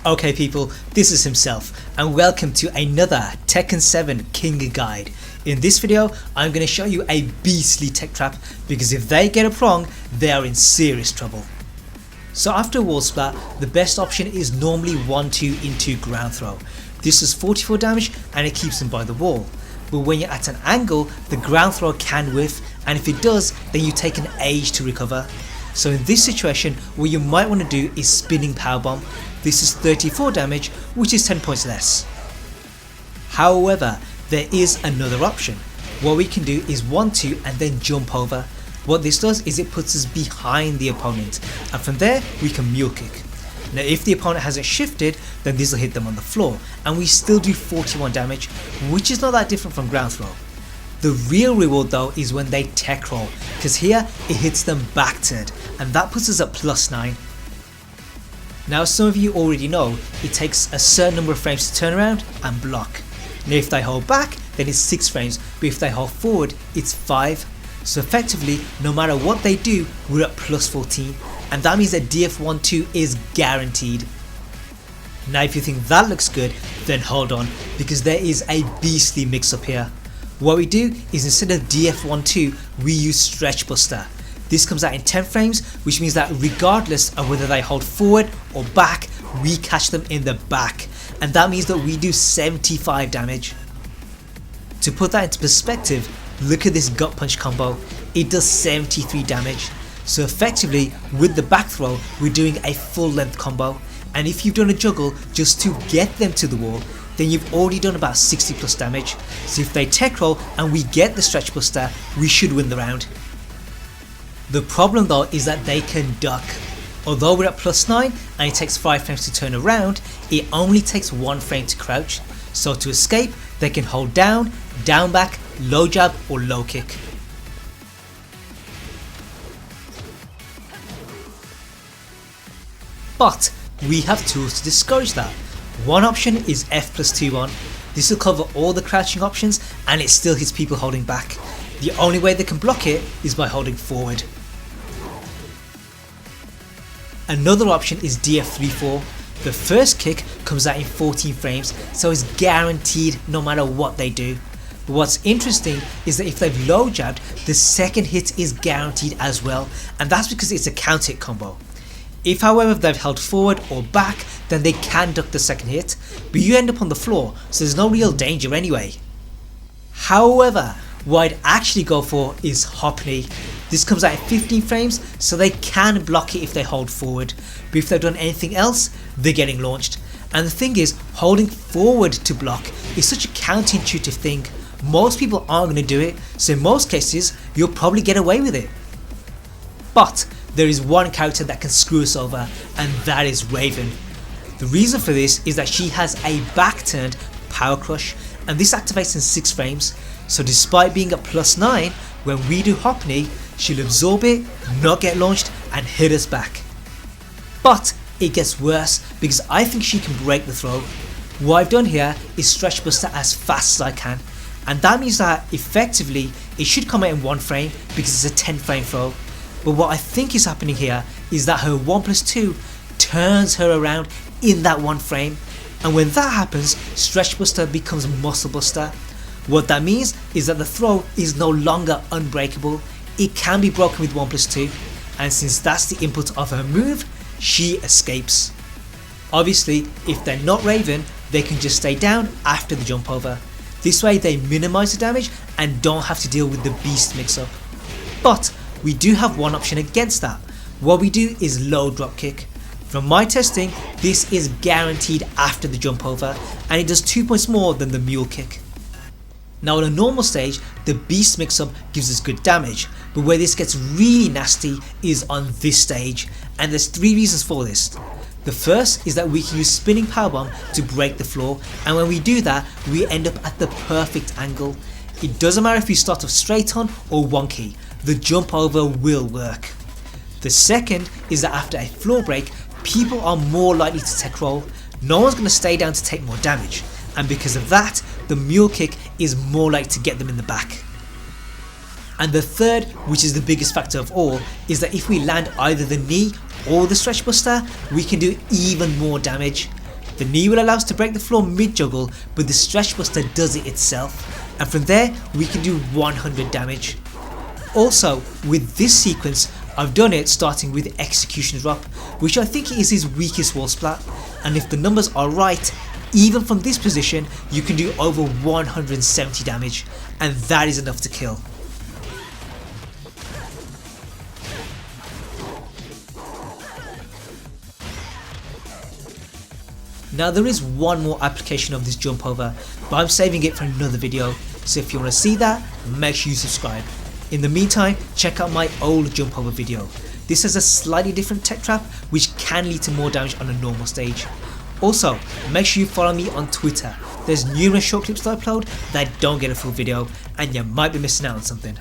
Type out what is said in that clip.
Okay people, this is himself and welcome to another Tekken 7 King Guide. In this video I'm going to show you a beastly tech trap because if they get it wrong they are in serious trouble. So after wall splat, the best option is normally 1-2 into ground throw. This is 44 damage and it keeps them by the wall. But when you're at an angle, the ground throw can whiff, and if it does then you take an age to recover. So in this situation what you might want to do is spinning powerbomb. This is 34 damage, which is 10 points less. However, there is another option. What we can do is 1-2 and then jump over. What this does is it puts us behind the opponent, and from there we can mule kick. Now if the opponent hasn't shifted, then this will hit them on the floor, and we still do 41 damage, which is not that different from ground throw. The real reward though is when they tech roll, because here it hits them back turned, and that puts us at +9. Now some of you already know it takes a certain number of frames to turn around and block. Now if they hold back then it's 6 frames, but if they hold forward it's 5. So effectively no matter what they do we're at +14, and that means that DF12 is guaranteed. Now if you think that looks good then hold on, because there is a beastly mix up here. What we do is instead of DF12 we use Stretch Buster. This comes out in 10 frames, which means that regardless of whether they hold forward or back, we catch them in the back, and that means that we do 75 damage. To put that into perspective, look at this gut punch combo. It does 73 damage. So effectively with the back throw we're doing a full length combo, and if you've done a juggle just to get them to the wall then you've already done about 60 plus damage. So if they tech roll and we get the Stretch Buster, we should win the round. The problem though is that they can duck. Although we're at +9 and it takes 5 frames to turn around, it only takes 1 frame to crouch. So to escape they can hold down, down back, low jab or low kick. But we have tools to discourage that. One option is F+2 on. This will cover all the crouching options and it still hits people holding back. The only way they can block it is by holding forward. Another option is DF3-4. The first kick comes out in 14 frames, so it's guaranteed no matter what they do. But what's interesting is that if they've low jabbed, the second hit is guaranteed as well, and that's because it's a counter hit combo. If however they've held forward or back, then they can duck the second hit, but you end up on the floor, so there's no real danger anyway. However, what I'd actually go for is hop knee. This comes out at 15 frames, so they can block it if they hold forward, but if they've done anything else they're getting launched. And the thing is, holding forward to block is such a counterintuitive thing. Most people aren't going to do it, so in most cases you'll probably get away with it. But there is one character that can screw us over, and that is Raven. The reason for this is that she has a back turned power crush, and this activates in 6 frames. So despite being at +9, when we do hop knee, she'll absorb it, not get launched and hit us back. But it gets worse because I think she can break the throw. What I've done here is Stretch Buster as fast as I can, and that means that effectively it should come out in 1 frame because it's a 10 frame throw. But what I think is happening here is that her 1+2 turns her around in that 1 frame, and when that happens Stretch Buster becomes Muscle Buster. What that means is that the throw is no longer unbreakable, it can be broken with 1+2, and since that's the input of her move, she escapes. Obviously if they're not Raven they can just stay down after the jump over. This way they minimise the damage and don't have to deal with the beast mix up. But we do have one option against that. What we do is low drop kick. From my testing this is guaranteed after the jump over, and it does 2 points more than the mule kick. Now on a normal stage the beast mix up gives us good damage, but where this gets really nasty is on this stage, and there's 3 reasons for this. The first is that we can use spinning powerbomb to break the floor, and when we do that we end up at the perfect angle. It doesn't matter if we start off straight on or wonky, the jump over will work. The second is that after a floor break people are more likely to tech roll, no one's going to stay down to take more damage, and because of that the mule kick is more likely to get them in the back. And the third, which is the biggest factor of all, is that if we land either the knee or the Stretch Buster, we can do even more damage. The knee will allow us to break the floor mid-juggle, but the stretch buster does it itself, and from there we can do 100 damage. Also, with this sequence, I've done it starting with execution drop, which I think is his weakest wall splat, and if the numbers are right, even from this position you can do over 170 damage, and that is enough to kill. Now there is one more application of this jump over, but I'm saving it for another video, so if you want to see that, make sure you subscribe. In the meantime, check out my old jump over video. This has a slightly different tech trap which can lead to more damage on a normal stage. Also, make sure you follow me on Twitter. There's numerous short clips that I upload that don't get a full video, and you might be missing out on something.